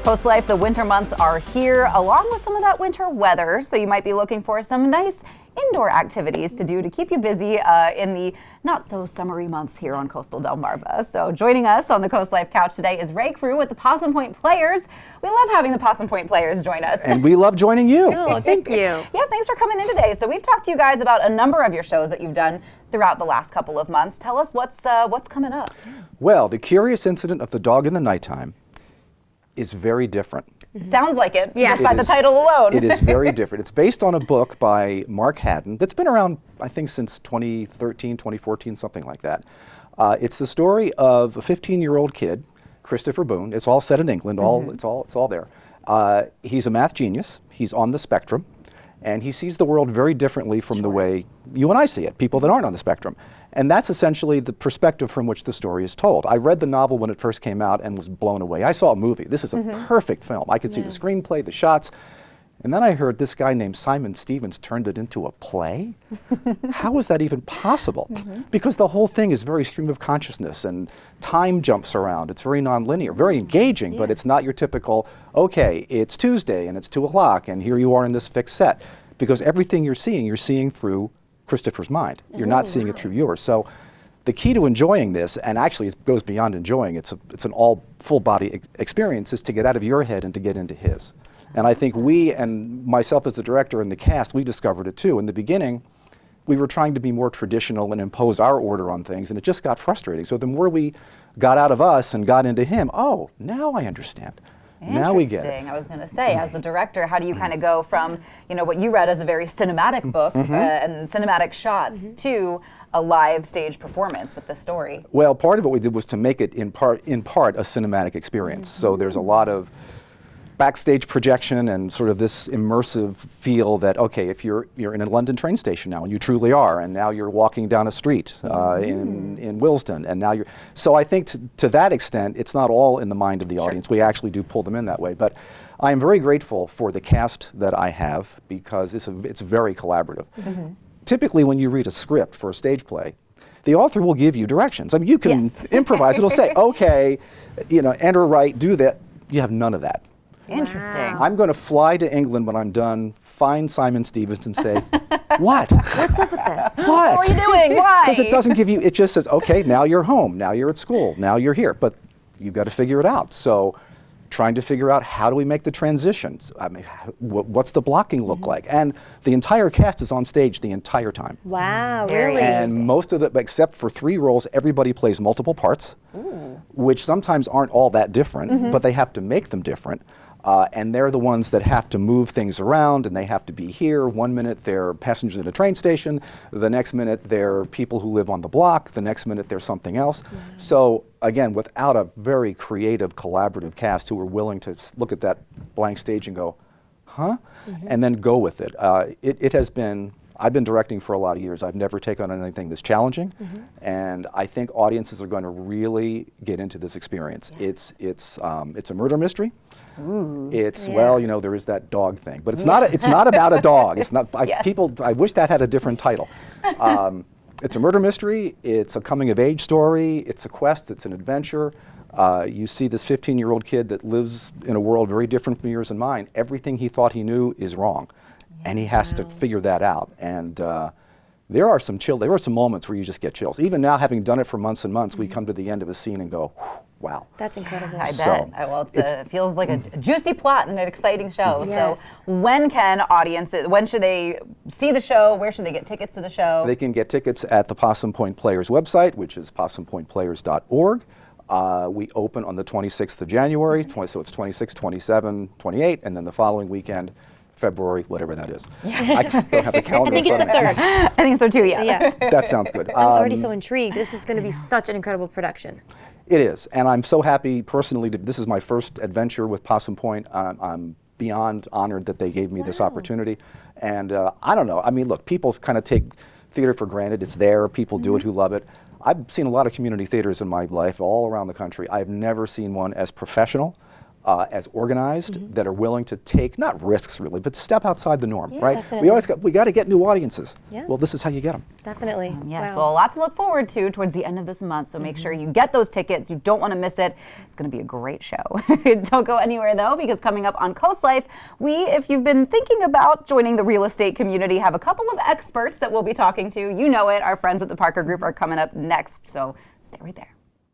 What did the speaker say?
CoastLife, the winter months are here, along with some of that winter weather, so you might be looking for some nice indoor activities to do to keep you busy in the not-so-summery months here on coastal Delmarva. So joining us on the CoastLife couch today is Ray Crew with the Possum Point Players. We love having the Possum Point Players join us. And we love joining you. Oh, thank you. Yeah, thanks for coming in today. So we've talked to you guys about a number of your shows that you've done throughout the last couple of months. Tell us what's coming up. Well, The Curious Incident of the Dog in the Nighttime is very different. Sounds like it, yes. just by the title alone. It is very different. It's based on a book by Mark Haddon that's been around, I think, since 2013, 2014, something like that. It's the story of a 15-year-old kid, Christopher Boone. It's all set in England. It's all there. He's a math genius. He's on the spectrum, and he sees the world very differently from the way you and I see it, people that aren't on the spectrum. And that's essentially the perspective from which the story is told. I read the novel when it first came out and was blown away. I saw a movie. This is a perfect film. I could see the screenplay, the shots. And then I heard this guy named Simon Stevens turned it into a play. How is that even possible? Because the whole thing is very stream of consciousness and time jumps around. It's very nonlinear, very engaging, but it's not your typical, okay, it's Tuesday and it's 2 o'clock and here you are in this fixed set. Because everything you're seeing through Christopher's mind. You're not seeing it through yours. So the key to enjoying this, and actually it goes beyond enjoying, it's an all full body experience, is to get out of your head and to get into his. And I think we, and myself as the director and the cast, we discovered it too. In the beginning, we were trying to be more traditional and impose our order on things, and it just got frustrating. So the more we got out of us and got into him, oh, now I understand. Now we get it. I was going to say, as the director, how do you kind of go from, what you read as a very cinematic book and cinematic shots to a live stage performance with the story? Well, part of what we did was to make it in part a cinematic experience. So there's a lot of backstage projection and sort of this immersive feel that, okay, if you're in a London train station now, and you truly are, and now you're walking down a street in Willesden, and now so I think to that extent, it's not all in the mind of the audience. We actually do pull them in that way. But I am very grateful for the cast that I have because it's very collaborative. Typically, when you read a script for a stage play, the author will give you directions. I mean, you can improvise. It'll say, okay, enter right, do that. You have none of that. Interesting. Wow. I'm going to fly to England when I'm done, find Simon Stevens and say, what? What's up with this? What? What are you doing? Why? Because it doesn't give you, it just says, okay, now you're home, now you're at school, now you're here. But you've got to figure it out. So trying to figure out how do we make the transitions? I mean, what's the blocking look like? And the entire cast is on stage the entire time. Wow, Very really? And most of except for 3 roles, everybody plays multiple parts, which sometimes aren't all that different, but they have to make them different. And they're the ones that have to move things around, and they have to be here. 1 minute they're passengers at a train station, the next minute they're people who live on the block, the next minute they're something else. So again, without a very creative, collaborative cast who are willing to look at that blank stage and go, huh? And then go with it. It has been, I've been directing for a lot of years. I've never taken on anything this challenging, and I think audiences are going to really get into this experience. It's a murder mystery. Well, there is that dog thing, but it's not about a dog. It's not. I wish that had a different title. It's a murder mystery. It's a coming of age story. It's a quest. It's an adventure. You see this 15-year-old kid that lives in a world very different from yours and mine. Everything he thought he knew is wrong. And he has to figure that out. And there are some moments where you just get chills. Even now, having done it for months and months, we come to the end of a scene and go, wow. That's incredible. I bet. Well, it feels like a juicy plot and an exciting show. Yes. So when should they see the show? Where should they get tickets to the show? They can get tickets at the Possum Point Players website, which is possumpointplayers.org. We open on the 26th of January, so it's 26, 27, 28, and then the following weekend, February, whatever that is. I don't have the calendar. I think it's the 3rd. I think so too, yeah. That sounds good. I'm already so intrigued. This is going to be such an incredible production. It is, and I'm so happy personally. This is my first adventure with Possum Point. I'm beyond honored that they gave me this opportunity. And I don't know. I mean, look, people kind of take theater for granted. It's there. People do it who love it. I've seen a lot of community theaters in my life all around the country. I've never seen one as professional, as organized, that are willing to take, not risks really, but step outside the norm, Yeah, right? definitely. We got to get new audiences. Yeah. Well, this is how you get them. Definitely. Yes, Wow. well, a lot to look forward to towards the end of this month, so make sure you get those tickets. You don't want to miss it. It's going to be a great show. Don't go anywhere, though, because coming up on CoastLife, we, if you've been thinking about joining the real estate community, have a couple of experts that we'll be talking to. You know it. Our friends at the Parker Group are coming up next, so stay right there.